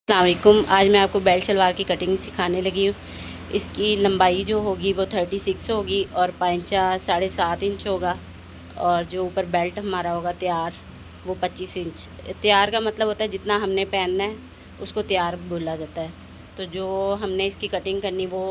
अस्सलाम वालेकुम। आज मैं आपको बेल्ट शलवार की कटिंग सिखाने लगी हूँ। इसकी लंबाई जो होगी वो 36 होगी और पांचा 7.5 इंच होगा। और जो ऊपर बेल्ट हमारा होगा तैयार वो 25 इंच। तैयार का मतलब होता है जितना हमने पहनना है उसको तैयार बोला जाता है। तो जो हमने इसकी कटिंग करनी वो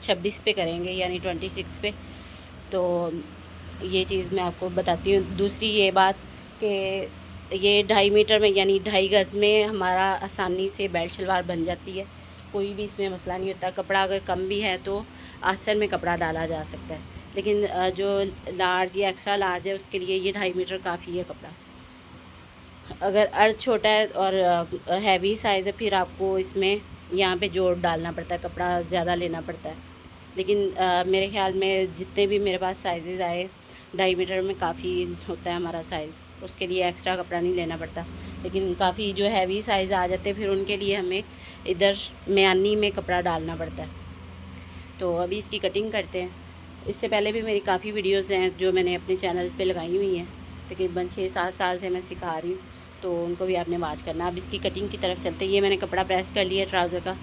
26 पे करेंगे, यानी 26 पे। तो ये चीज़ मैं आपको बताती हूँ। दूसरी ये बात कि ये 2.5 मीटर में यानी 2.5 गज़ में हमारा आसानी से बेल्ट शलवार बन जाती है। कोई भी इसमें मसला नहीं होता। कपड़ा अगर कम भी है तो आसन में कपड़ा डाला जा सकता है, लेकिन जो लार्ज या एक्स्ट्रा लार्ज है उसके लिए ये 2.5 मीटर काफ़ी है कपड़ा। अगर अर्ज छोटा है और हैवी साइज़ है फिर आपको इसमें यहाँ पे जोड़ डालना पड़ता है, कपड़ा ज़्यादा लेना पड़ता है। लेकिन मेरे ख़्याल में जितने भी मेरे पास साइज़ आए 2.5 मीटर में काफ़ी होता है हमारा साइज़, उसके लिए एक्स्ट्रा कपड़ा नहीं लेना पड़ता। लेकिन काफ़ी जो हैवी साइज़ आ जाते हैं फिर उनके लिए हमें इधर म्यानी में कपड़ा डालना पड़ता है। तो अभी इसकी कटिंग करते हैं। इससे पहले भी मेरी काफ़ी वीडियोज़ हैं जो मैंने अपने चैनल पे लगाई हुई हैं। तकरीबन 6-7 साल से मैं सिखा रही हूँ, तो उनको भी आपने वॉच करना। अब इसकी कटिंग की तरफ चलते हैं। ये मैंने कपड़ा प्रेस कर लिया ट्राउज़र का,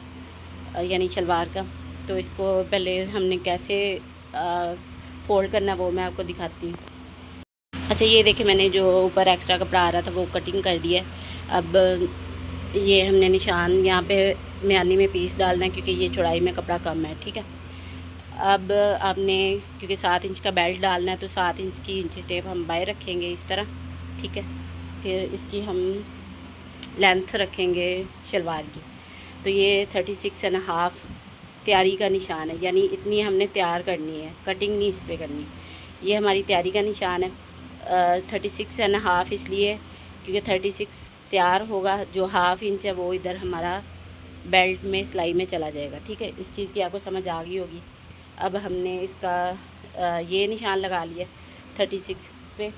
यानी शलवार का। तो इसको पहले हमने कैसे फ़ोल्ड करना वो मैं आपको दिखाती हूँ। अच्छा, ये देखिए मैंने जो ऊपर एक्स्ट्रा कपड़ा आ रहा था वो कटिंग कर दिया। अब ये हमने निशान यहाँ पे म्यानी में पीस डालना है क्योंकि ये चौड़ाई में कपड़ा कम है, ठीक है। अब आपने क्योंकि 7 इंच का बेल्ट डालना है तो 7 इंच की इंची टेप हम बाहर रखेंगे इस तरह, ठीक है। फिर इसकी हम लेंथ रखेंगे शलवार की। तो ये 36.5 तैयारी का निशान है, यानी इतनी हमने तैयार करनी है, कटिंग नहीं इस पर करनी। ये हमारी तैयारी का निशान है। 36.5 इसलिए क्योंकि 36 तैयार होगा, जो हाफ़ इंच है वो इधर हमारा बेल्ट में सिलाई में चला जाएगा, ठीक है। इस चीज़ की आपको समझ आ गई होगी। अब हमने इसका ये निशान लगा लिया 36 पे।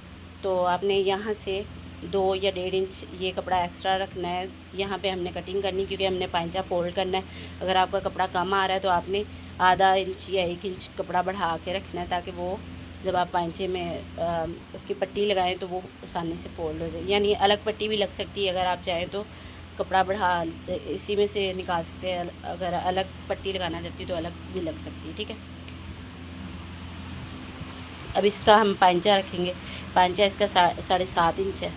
तो आपने यहाँ से 2 या 1.5 इंच ये कपड़ा एक्स्ट्रा रखना है। यहाँ पे हमने कटिंग करनी क्योंकि हमने पांचा फोल्ड करना है। अगर आपका कपड़ा कम आ रहा है तो आपने आधा इंच या 1 इंच कपड़ा बढ़ा के रखना है, ताकि वो जब आप पांचे में उसकी पट्टी लगाएं तो वो आसानी से फोल्ड हो जाए। यानी अलग पट्टी भी लग सकती है, अगर आप चाहें तो कपड़ा बढ़ा इसी में से निकाल सकते हैं। अगर अलग पट्टी लगाना चाहती है तो अलग भी लग सकती है, ठीक है। अब इसका हम पांचा रखेंगे। पांचा इसका 7.5 इंच है।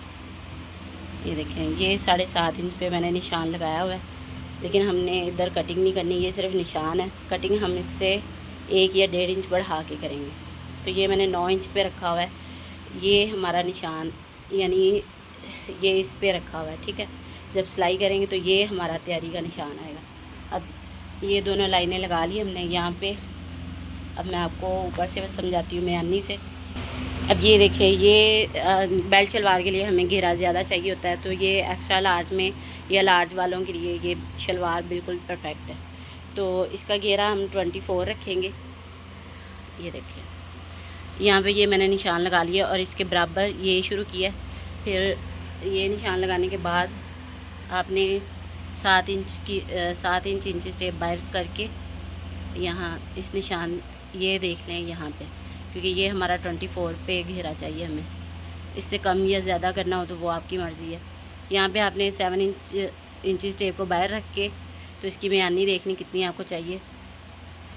ये देखें, ये 7.5 इंच पे मैंने निशान लगाया हुआ है, लेकिन हमने इधर कटिंग नहीं करनी, ये सिर्फ निशान है। कटिंग हम इससे 1 या 1.5 इंच बढ़ा के करेंगे। तो ये मैंने 9 इंच पे रखा हुआ है। ये हमारा निशान यानी ये इस पे रखा हुआ है, ठीक है। जब सिलाई करेंगे तो ये हमारा तैयारी का निशान आएगा। अब ये दोनों लाइनें लगा ली हमने यहाँ पे। अब मैं आपको ऊपर से बस समझाती हूँ म्यानी से। अब ये देखिए, ये बेल्ट शलवार के लिए हमें घेरा ज़्यादा चाहिए होता है, तो ये एक्स्ट्रा लार्ज में या लार्ज वालों के लिए ये शलवार बिल्कुल परफेक्ट है। तो इसका घेरा हम 24 रखेंगे। ये देखिए, यहाँ पे ये मैंने निशान लगा लिया और इसके बराबर ये शुरू किया। फिर ये निशान लगाने के बाद आपने 7 इंच की 7 इंच से बाहर करके यहाँ इस निशान ये देख लें यहाँ पे, क्योंकि ये हमारा 24 पे घेरा चाहिए हमें। इससे कम या ज़्यादा करना हो तो वो आपकी मर्ज़ी है। यहाँ पे आपने 7 इंच टेप को बाहर रख के तो इसकी म्यानी देखनी कितनी आपको चाहिए,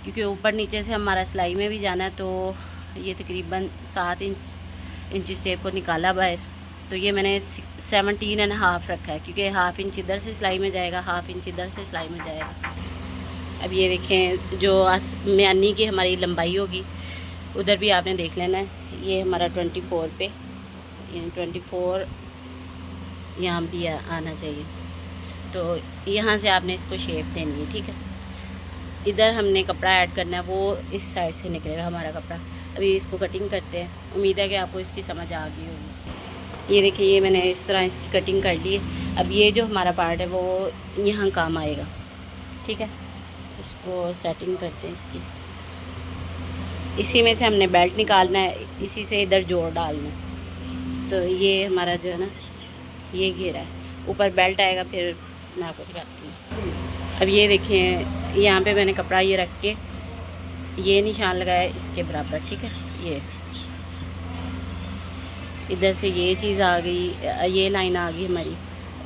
क्योंकि ऊपर नीचे से हमारा सिलाई में भी जाना है। तो ये तकरीबन 7 इंच टेप को निकाला बाहर, तो ये मैंने 17.5 रखा है, क्योंकि हाफ़ इंच इधर से सिलाई में जाएगा, हाफ़ इंच इधर से सिलाई में जाएगा। अब ये देखें, जो म्यानी की हमारी लंबाई होगी उधर भी आपने देख लेना है। ये हमारा 24 पे, यानी 24 यहाँ भी आना चाहिए। तो यहाँ से आपने इसको शेप देनी है, ठीक है। इधर हमने कपड़ा ऐड करना है, वो इस साइड से निकलेगा हमारा कपड़ा। अभी इसको कटिंग करते हैं। उम्मीद है कि आपको इसकी समझ आ गई होगी। ये देखिए, ये मैंने इस तरह इसकी कटिंग कर ली है। अब ये जो हमारा पार्ट है वो यहाँ काम आएगा, ठीक है। इसको सेटिंग करते हैं इसकी। इसी में से हमने बेल्ट निकालना है, इसी से इधर जोड़ डालना है। तो ये हमारा जो है ना, ये घेरा है, ऊपर बेल्ट आएगा। फिर मैं आपको दिखाती हूँ। अब ये देखें, यहाँ पे मैंने कपड़ा ये रख के ये निशान लगाया इसके बराबर, ठीक है। ये इधर से ये चीज़ आ गई, ये लाइन आ गई हमारी,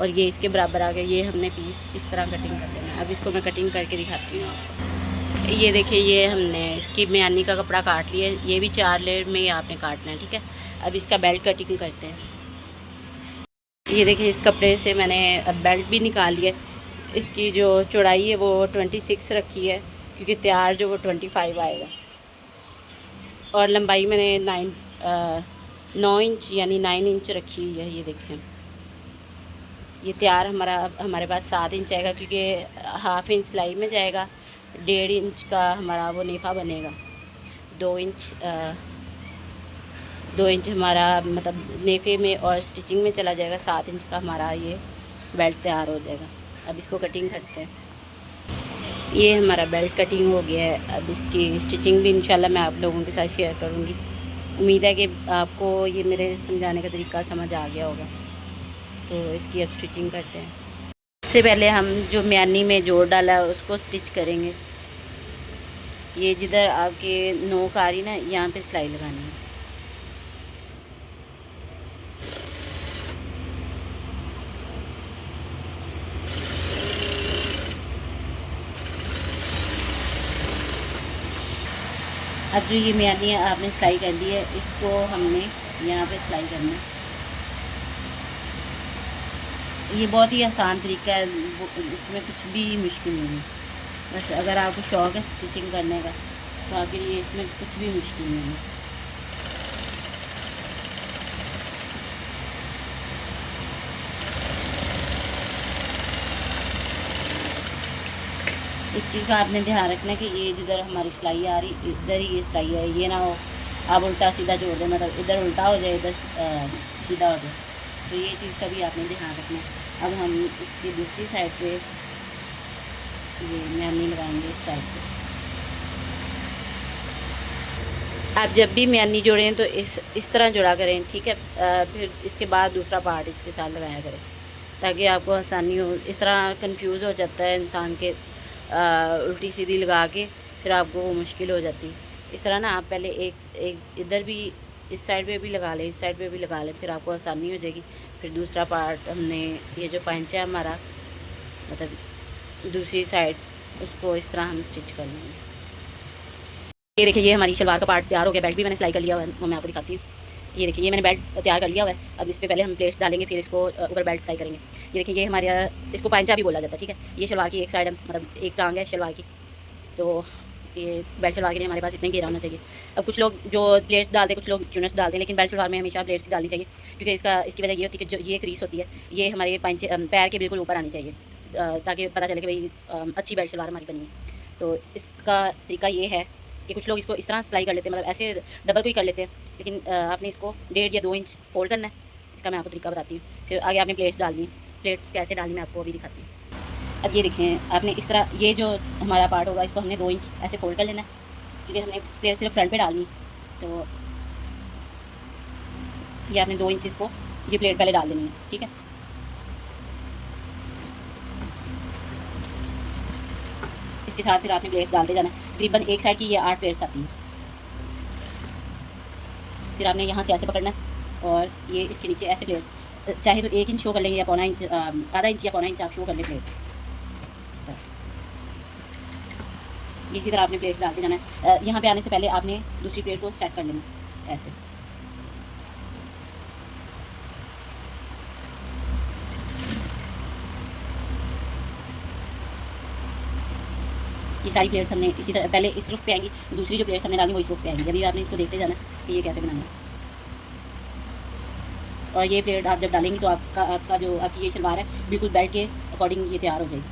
और ये इसके बराबर आ गया। ये हमने पीस इस तरह कटिंग कर लेना है। अब इसको मैं कटिंग करके दिखाती हूँ आपको। ये देखिए, ये हमने इसकी म्यानी का कपड़ा काट लिया है। ये भी 4 लेयर में ही आपने काटना है, ठीक है। अब इसका बेल्ट कटिंग करते हैं। ये देखिए, इस कपड़े से मैंने अब बेल्ट भी निकाल लिया। इसकी जो चौड़ाई है वो 26 रखी है, क्योंकि तैयार जो वो 25 आएगा। और लंबाई मैंने 9 इंच यानी 9 इंच रखी हुई है। ये देखें, ये तैयार हमारे पास 7 इंच आएगा, क्योंकि हाफ इंच सिलाई में जाएगा। 1.5 इंच का हमारा वो नेफा बनेगा। 2 इंच 2 इंच हमारा मतलब नेफे में और स्टिचिंग में चला जाएगा। 7 इंच का हमारा ये बेल्ट तैयार हो जाएगा। अब इसको कटिंग करते हैं। ये हमारा बेल्ट कटिंग हो गया है। अब इसकी स्टिचिंग भी इंशाल्लाह मैं आप लोगों के साथ शेयर करूँगी। उम्मीद है कि आपको ये मेरे समझाने का तरीका समझ आ गया होगा। तो इसकी अब स्टिचिंग करते हैं। सबसे पहले हम जो म्यानी में जोड़ डाला है उसको स्टिच करेंगे। ये जिधर आपके नोक आ रही ना, यहाँ पे सिलाई लगानी है। अब जो ये म्यानी आपने सिलाई कर ली है, इसको हमने यहाँ पे सिलाई करना है। ये बहुत ही आसान तरीका है, इसमें कुछ भी मुश्किल नहीं है। बस अगर आपको शौक़ है स्टिचिंग करने का तो आपके लिए इसमें कुछ भी मुश्किल नहीं है। इस चीज़ का आपने ध्यान रखना है कि ये जिधर हमारी सिलाई आ रही इधर ही ये सिलाई है। ये ना हो आप उल्टा सीधा जोड़ दें, मतलब इधर उल्टा हो जाए इधर सीधा हो जाए। तो ये चीज़ का भी आपने ध्यान रखना है। अब हम इसकी दूसरी साइड पे ये म्यानी लगाएंगे इस साइड पे। आप जब भी म्यानी जोड़ें तो इस तरह जोड़ा करें, ठीक है। फिर इसके बाद दूसरा पार्ट इसके साथ लगाया करें, ताकि आपको आसानी हो। इस तरह कंफ्यूज हो जाता है इंसान के उल्टी सीधी लगा के, फिर आपको वो मुश्किल हो जाती है। इस तरह ना आप पहले एक इधर भी इस साइड पे भी लगा लें, इस साइड पे भी लगा लें, फिर आपको आसानी हो जाएगी। फिर दूसरा पार्ट हमने ये जो पंचा है हमारा, मतलब दूसरी साइड, उसको इस तरह हम स्टिच कर लेंगे। ये देखिए, ये हमारी शलवार का पार्ट तैयार हो गया। बेल्ट भी मैंने सिलाई कर लिया हुआ है, वो मैं आपको दिखाती हूँ। ये देखिए, ये मैंने बेल्ट तैयार कर लिया हुआ है। अब इस पर पहले हम प्लेट्स डालेंगे, फिर इसको ऊपर बेल्ट सिलाई करेंगे। ये देखिए, ये हमारे इसको पांचा भी बोला जाता है, ठीक है। ये शलवार की एक साइड है, मतलब एक टांग है शलवार की। तो ये बेल्ट शलवार के लिए हमारे पास इतने घेरा होना चाहिए। अब कुछ लोग जो प्लेट्स डालते हैं, कुछ लोग चुनट्स डालते हैं, लेकिन बेल्ट शलवार में हमेशा प्लेट्स डालनी चाहिए, क्योंकि इसकी वजह ये होती है कि जो ये क्रीस होती है, ये हमारे पैर के बिल्कुल ऊपर आनी चाहिए, ताकि पता चले कि भाई अच्छी बेल्ट शलवार हमारी बनी है। तो इसका तरीका ये है कि कुछ लोग इसको इस तरह सिलाई कर लेते हैं, मतलब ऐसे डबल को ही कर लेते हैं, लेकिन आपने इसको 1.5 या 2 इंच फोल्ड करना है। इसका मैं आपको तरीका बताती हूँ। फिर आगे आपने प्लेट्स डालनी है। प्लेट्स कैसे डालनी मैं आपको अभी दिखाती हूँ। अब ये देखें, आपने इस तरह ये जो हमारा पार्ट होगा इसको हमने 2 इंच ऐसे फोल्ड कर लेना है, क्योंकि हमने प्लेट सिर्फ फ्रंट पे डालनी। तो ये आपने 2 इंच इसको ये प्लेट पहले डाल देनी है, ठीक है। इसके साथ फिर आपने प्लेट्स डालते जाना है। तकरीबन एक साइड की ये 8 प्लेट्स आती हैं। फिर आपने यहाँ से ऐसे पकड़ना है और ये इसके नीचे ऐसे प्लेट, चाहे तो 1 इंच शो कर लेंगे या पौना इंच, आधा इंच या पौना इंच आप शो कर लें प्लेट इस तरह। इसी तरह आपने प्लेट्स डालते जाना है। यहाँ पे आने से पहले आपने दूसरी प्लेट को सेट कर लेना ऐसे। ये सारी प्लेट्स हमने इसी तरह पहले इस रुख पे आएंगी, दूसरी जो प्लेट्स हमने डाली वो इस रुख पे आएंगी। अभी आपने इसको देखते जाना कि ये कैसे बनाना है। और ये प्लेट आप जब डालेंगी तो आपका जो आपकी ये शलवार है बिल्कुल बेल्ट के अकॉर्डिंग ये तैयार हो जाएगी।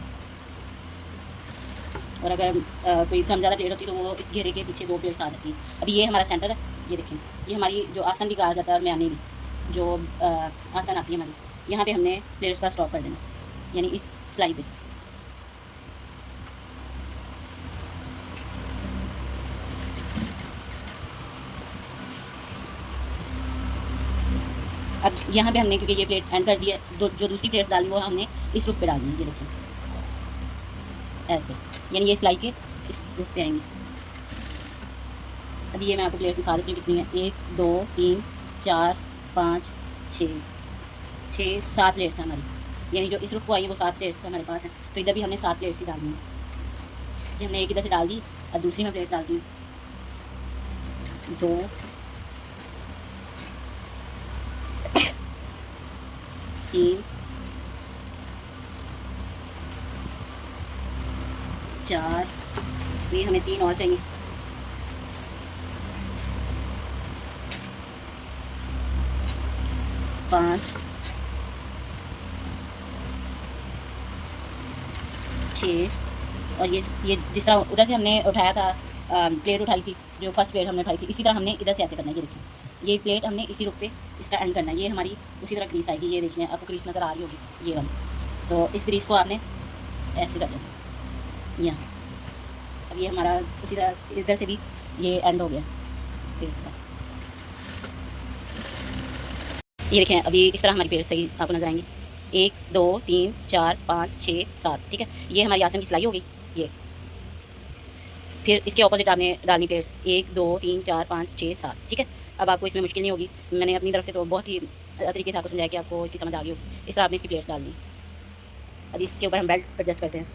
और अगर कोई कम ज़्यादा प्लेट होती तो वो इस घेरे के पीछे 2 प्लेट्स आ जाती हैं। अभी ये हमारा सेंटर है। ये देखें, ये हमारी जो आसन भी कहा जाता है और म्यानी भी, जो आसन आती है हमारी, यहाँ पे हमने प्लेट्स का स्टॉप कर देना, यानी इस सिलाई पे। अब यहाँ पे हमने क्योंकि ये प्लेट एंड कर दी है, जो दूसरी प्लेट्स डाली वो हमने इस रुख पे डालनी है। ये देखें ऐसे, यानी ये सिलाई के इस रुख पे आएंगी। अभी ये मैं आपको प्लेट्स दिखा देती हूँ कितनी है। 1 2 3 4 5 6 7 प्लेट्स हैं हमारी। यानी जो इस रुख को आई है वो 7 प्लेट्स हमारे पास हैं, तो इधर भी हमने 7 प्लेट्स ही डालनी है। ये हमने एक इधर से डाल दी और दूसरी में प्लेट डाल दी, 2 3 4, ये हमें 3 और चाहिए, 5 6, और ये जिस तरह उधर से हमने उठाया था, प्लेट उठाई थी, जो फर्स्ट प्लेट हमने उठाई थी, इसी तरह हमने इधर से ऐसे करना है। ये देखिए, ये प्लेट हमने इसी रुख पे इसका एंड करना है। ये हमारी उसी तरह क्रीस आएगी। ये देखिए, आपको क्रीस नज़र आ रही होगी ये वाली, तो इस क्रीस को आपने ऐसे कर देना यहाँ। अब ये हमारा उसी तरह इधर से भी ये एंड हो गया प्लेट्स का। ये देखें, अभी इस तरह हमारी प्लेट सही आपको नजर आएंगी। 1 2 3 4 5 6 7, ठीक है। ये हमारी आसन की सिलाई हो गई। ये फिर इसके ऑपोजिट आपने डालनी प्लेट्स, 1 2 3 4 5 6 7, ठीक है। अब आपको इसमें मुश्किल नहीं होगी, मैंने अपनी तरफ से तो बहुत ही तरीके से आपको समझाया कि आपको इसकी समझ आ गई होगी। इस तरह आपने इसकी प्लेट्स डालनी। अब इसके ऊपर हम बेल्ट एडजस्ट करते हैं।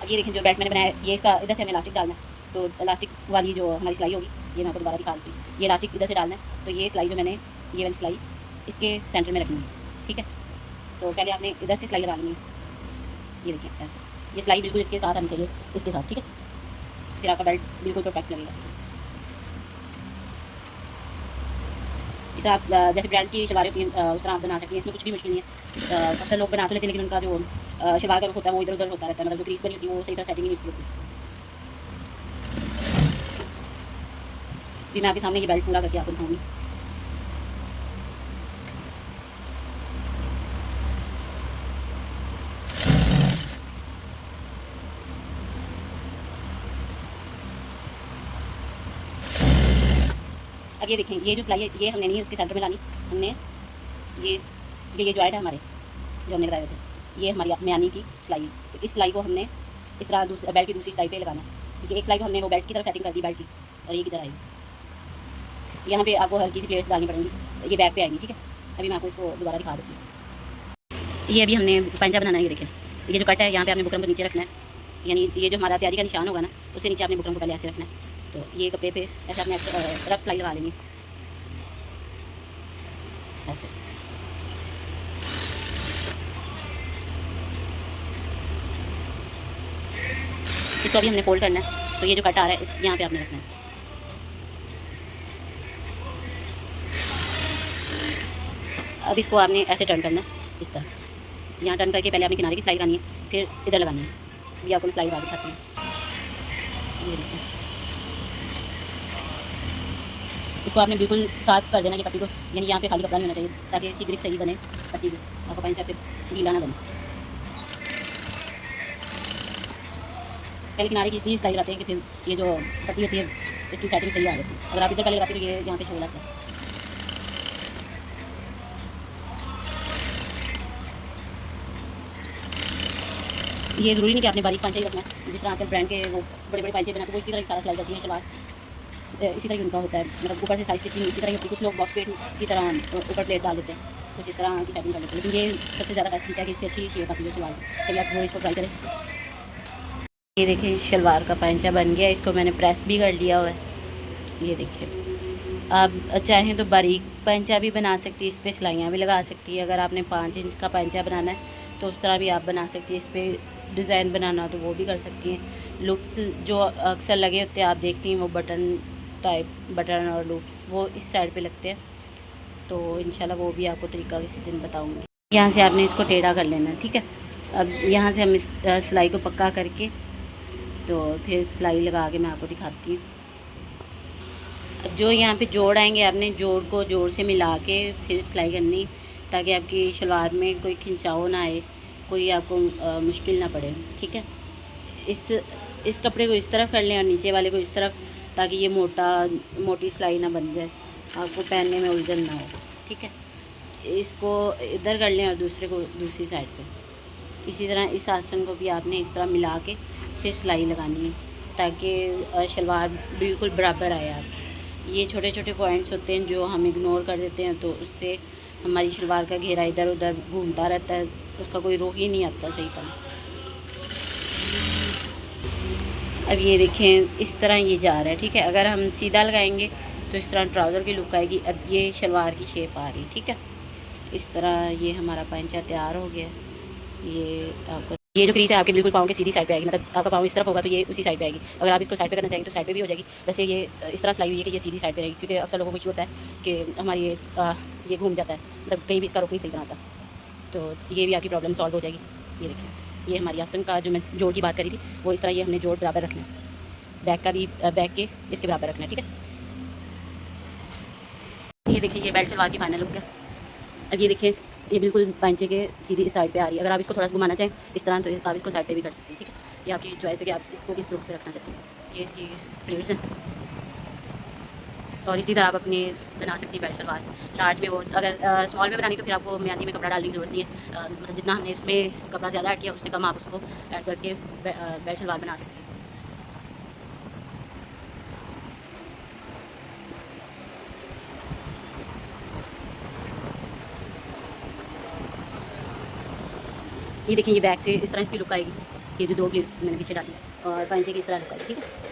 अब ये देखें, जो बेल्ट मैंने बनाया, ये इसका इधर से हमें इलास्टिक डालना है, तो इलास्टिक वाली जो हमारी सिलाई होगी, ये मैं आपको दोबारा दिखा देती हूँ। ये इलास्टिक इधर से डालना है, तो ये सिलाई जो मैंने, ये वाली सिलाई इसके सेंटर में रखनी है, ठीक है। तो पहले आपने इधर से सिलाई लगा लेनी है। ये देखिए ऐसे, ये सिलाई बिल्कुल इसके साथ आनी चाहिए, इसके साथ, ठीक है। फिर आपका बेल्ट बिल्कुल परफेक्ट लगेगा। इस तरह आप जैसे ब्रांड्स की शलवारें होती हैं उस तरह आप बना सकती हैं, इसमें कुछ भी मुश्किल नहीं है। अक्सर लोग बना तो लेते हैं, लेकिन उनका जो शलवार का रुख होता है वो इधर उधर होता रहता है, मतलब जो क्रीज बनी होती है वो सही तरह सेटिंग नहीं होती। फिर मैं आपके सामने ये बेल्ट पूरा करके आपको दिखाऊंगी। अब ये देखें, ये जो सिलाई है ये हमने नहीं उसके सेंटर में लानी, हमने ये जॉइंट है हमारे जो हमने लगाए हुए थे, ये हमारी म्यानी की सिलाई है। तो इस सिलाई को हमने इस तरह बेल्ट की दूसरी सिलाई पे लगाना है, क्योंकि एक सिलाई को हमने वो बेल्ट की तरफ सेटिंग कर दी बेल्ट की, और ये किधर आएगी। यहाँ पे आपको हल्की सी प्लेट्स डालनी पड़ेंगी, ये बैक पे आएंगी, ठीक है। अभी मैं आपको इसको दोबारा दिखा देती हूँ। ये अभी हमने पंजा बनाना है। ये देखें, ये जो कट है यहाँ पे आपने बुकरम को नीचे रखना है, यानी ये जो हमारा तैयारी का निशान होगा ना, उससे नीचे आपने बुकरम को पहले ऐसे रखना है। तो ये कपड़े पे ऐसे आपने रफ सिलाई लगा लेनी ऐसे। इसको अभी हमने फोल्ड करना है, तो ये जो कट आ रहा है इस यहाँ पे आपने रखना है इसको। अब इसको आपने ऐसे टर्न करना है, इस तरह यहाँ टर्न करके पहले आपने किनारे की सिलाई लगानी है, फिर इधर लगानी है। ये आपको मैं सिलाई लगा दिखाती हूँ। ये देखिए, इसको आपने बिल्कुल साथ कर देना ये पट्टी को, यानी यहाँ पे खाली कपड़ा नहीं होना चाहिए, ताकि इसकी ग्रिप सही बने पट्टी की, आपको पंचा फिर गीला ना बने। पहले किनारे की इसलिए सिलाई लगाते हैं कि फिर ये जो पट्टी होती है इसकी सेटिंग सही आ जाती है। अगर आप इधर पहले लगाते तो ये यहाँ पे छोड़ लगता है। ये ज़रूरी नहीं कि आपने बारीक पांचा ही रखना है, जिस तरह आजकल ब्रांड के वो बड़े बड़े पांचे बनाते हैं वो इसी तरह सारा सिलाई करती है शलवार, इसी तरह उनका होता है, मतलब ऊपर से साइड स्टिचिंग इसी तरह होती है। कुछ लोग बॉक्स प्लेट की तरह ऊपर प्लेट डाल देते हैं, कुछ इस तरह की सेटिंग कर देते हैं, लेकिन ये सबसे ज़्यादा बेस्ट तरीका है कि इससे अच्छी शेप आती है शलवार। कभी आप जरूर इसको ट्राई करें। ये देखिए, शलवार का पैंचा बन गया, इसको मैंने प्रेस भी कर लिया हुआ है। ये देखिए, आप चाहें तो बारीक पैंचा भी बना सकती है, इस पर सिलाइयाँ भी लगा सकती है। अगर आपने 5 इंच का पैंचा बनाना है तो उस तरह भी आप बना सकती है, इस पर डिज़ाइन बनाना हो तो वो भी कर सकती हैं। लूप्स जो अक्सर लगे होते हैं आप देखती हैं, वो बटन टाइप बटन और लूप्स वो इस साइड पे लगते हैं, तो इंशाल्लाह वो भी आपको तरीका किसी दिन बताऊंगी। यहाँ से आपने इसको टेढ़ा कर लेना है, ठीक है। अब यहाँ से हम इस सिलाई को पक्का करके तो फिर सिलाई लगा के मैं आपको दिखाती हूँ। अब जो यहाँ पे जोड़ आएंगे आपने जोड़ को जोड़ से मिला के फिर सिलाई करनी, ताकि आपकी शलवार में कोई खिंचाव ना आए, कोई आपको मुश्किल ना पड़े, ठीक है। इस कपड़े को इस तरफ कर लें और नीचे वाले को इस तरफ, ताकि ये मोटी सिलाई ना बन जाए, आपको पहनने में उलझन ना हो, ठीक है। इसको इधर कर लें और दूसरे को दूसरी साइड पे। इसी तरह इस आसन को भी आपने इस तरह मिला के फिर सिलाई लगानी है, ताकि शलवार बिल्कुल बराबर आए आपकी। ये छोटे छोटे पॉइंट्स होते हैं जो हम इग्नोर कर देते हैं, तो उससे हमारी शलवार का घेरा इधर उधर घूमता रहता है, उसका कोई रोक ही नहीं आता सही तरह। अब ये देखें इस तरह ये जा रहा है, ठीक है। अगर हम सीधा लगाएंगे तो इस तरह ट्राउज़र की लुक आएगी। अब ये शलवार की शेप आ रही, ठीक है। इस तरह ये हमारा पैंचा तैयार हो गया। ये आपका ये जो क्रीज है आपके बिल्कुल पाँव के सीधी साइड पे आएगी, मतलब आपका पाँव इस तरफ होगा तो ये उसी साइड पे आएगी। अगर आप इसको साइड पे करना चाहेंगे तो साइड पे भी हो जाएगी। वैसे ये इस तरह सिलाई हुई है कि ये सीधी साइड पे रहेगी, क्योंकि अक्सर लोगों को इशू होता है कि हमारी ये घूम जाता है, मतलब कहीं भी इसका रुख नहीं सही बनाता। तो ये भी आपकी प्रॉब्लम सॉल्व हो जाएगी। ये देखिए, ये हमारी आसन का जो मैं जोड़ की बात करी थी वो इस तरह ये हमने जोड़ बराबर रखना है। बैक का भी बैक के इसके बराबर रखना है, ठीक है। ये देखिए ये बेल्ट शलवार की फाइनल लुक है। अब ये देखिए ये बिल्कुल पैंचे के सीधी साइड पे आ रही है। अगर आप इसको थोड़ा सा घुमाना चाहें इस तरह तो आप इसको साइड पे भी कर सकते हैं, ठीक है। ये आपकी चॉइस है कि आप इसको किस रुख पे रखना चाहते हैं। ये इसकी प्लेट्स हैं और इसी तरह आप अपने बना सकती हैं बेल्ट शलवार। लार्ज में वो अगर स्मॉल में बनानी तो फिर आपको म्यानी में कपड़ा डालने की ज़रूरत नहीं है। मतलब जितना हमने इसमें कपड़ा ज़्यादा ऐड किया उससे कम आप उसको ऐड करके बेल्ट शलवार बना सकते हैं। ये देखिए ये बैक से इस तरह इसकी लुक आएगी। ये जो दो प्लेट्स मैंने पीछे डाली और पंचे की इस तरह लुक आएगी, ठीक है।